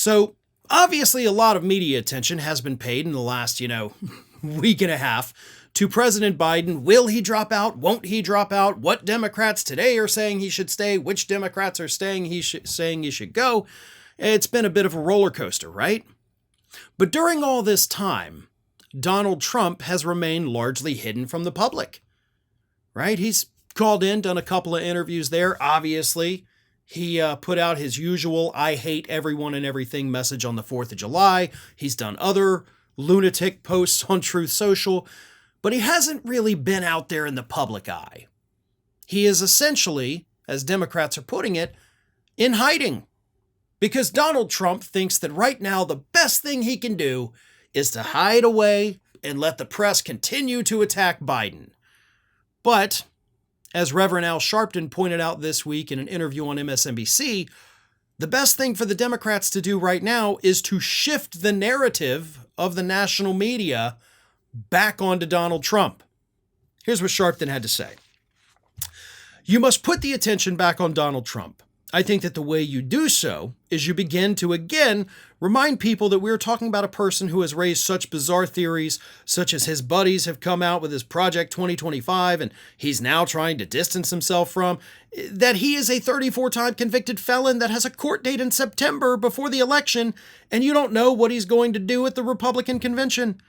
So, obviously, a lot of media attention has been paid in the last, week and a half to President Biden. Will he drop out? Won't he drop out? What Democrats today are saying he should stay? Which Democrats are saying he should go? It's been a bit of a roller coaster, right? But during all this time, Donald Trump has remained largely hidden from the public, right? He's called in, done a couple of interviews there. Obviously, he put out his usual "I hate everyone and everything" message on the 4th of July. He's done other lunatic posts on Truth Social, but he hasn't really been out there in the public eye. He is essentially, as Democrats are putting it, in hiding. Because Donald Trump thinks that right now the best thing he can do is to hide away and let the press continue to attack Biden. But, as Reverend Al Sharpton pointed out this week in an interview on MSNBC, the best thing for the Democrats to do right now is to shift the narrative of the national media back onto Donald Trump. Here's what Sharpton had to say. "You must put the attention back on Donald Trump. I think that the way you do so is you begin to again remind people that we're talking about a person who has raised such bizarre theories, such as his buddies have come out with his Project 2025 and he's now trying to distance himself from, that he is a 34-time convicted felon that has a court date in September before the election, and you don't know what he's going to do at the Republican convention.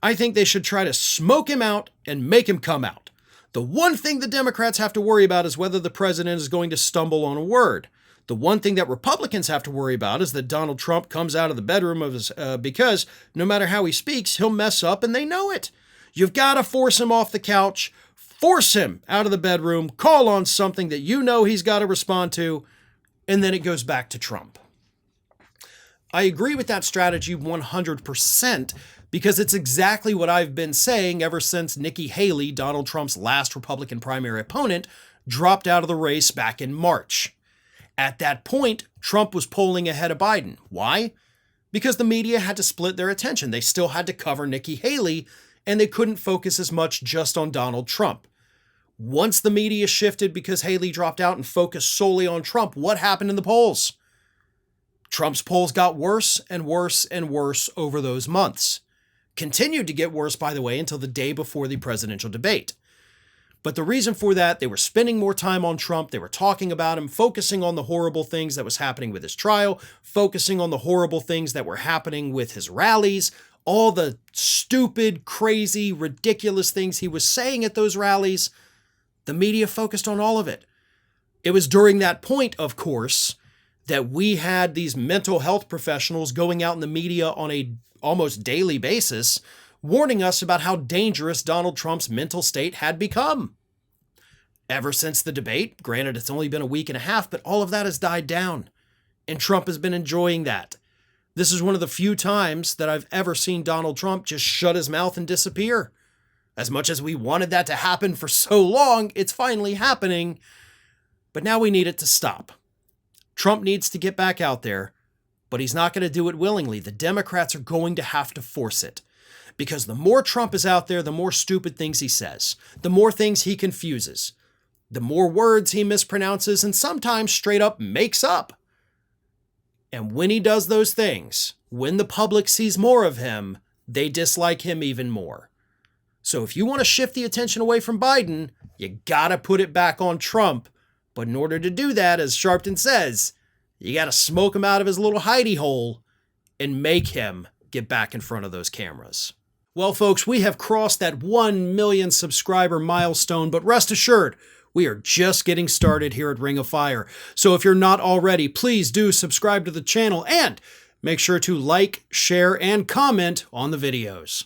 I think they should try to smoke him out and make him come out. The one thing the Democrats have to worry about is whether the president is going to stumble on a word. The one thing that Republicans have to worry about is that Donald Trump comes out of the bedroom of his, because no matter how he speaks, he'll mess up and they know it. You've got to force him off the couch, force him out of the bedroom, call on something that you know he's got to respond to, and then it goes back to Trump." I agree with that strategy 100%, because it's exactly what I've been saying ever since Nikki Haley, Donald Trump's last Republican primary opponent, dropped out of the race back in March. At that point, Trump was polling ahead of Biden. Why? Because the media had to split their attention. They still had to cover Nikki Haley, and they couldn't focus as much just on Donald Trump. Once the media shifted because Haley dropped out and focused solely on Trump, what happened in the polls? Trump's polls got worse and worse and worse over those months. Continued to get worse, by the way, until the day before the presidential debate. But the reason for that, they were spending more time on Trump, they were talking about him, focusing on the horrible things that was happening with his trial, focusing on the horrible things that were happening with his rallies, all the stupid, crazy, ridiculous things he was saying at those rallies. The media focused on all of it. It was during that point, of course, that we had these mental health professionals going out in the media on a almost daily basis, warning us about how dangerous Donald Trump's mental state had become. Ever since the debate, granted it's only been a week and a half, but all of that has died down, and Trump has been enjoying that. This is one of the few times that I've ever seen Donald Trump just shut his mouth and disappear. As much as we wanted that to happen for so long, it's finally happening, but now we need it to stop. Trump needs to get back out there, but he's not going to do it willingly. The Democrats are going to have to force it. Because the more Trump is out there, the more stupid things he says, the more things he confuses, the more words he mispronounces and sometimes straight up makes up. And when he does those things, when the public sees more of him, they dislike him even more. So if you want to shift the attention away from Biden, you gotta put it back on Trump. But in order to do that, as Sharpton says, you gotta smoke him out of his little hidey hole and make him get back in front of those cameras. Well, folks, we have crossed that 1 million subscriber milestone, but rest assured, we are just getting started here at Ring of Fire. So if you're not already, please do subscribe to the channel and make sure to like, share, and comment on the videos.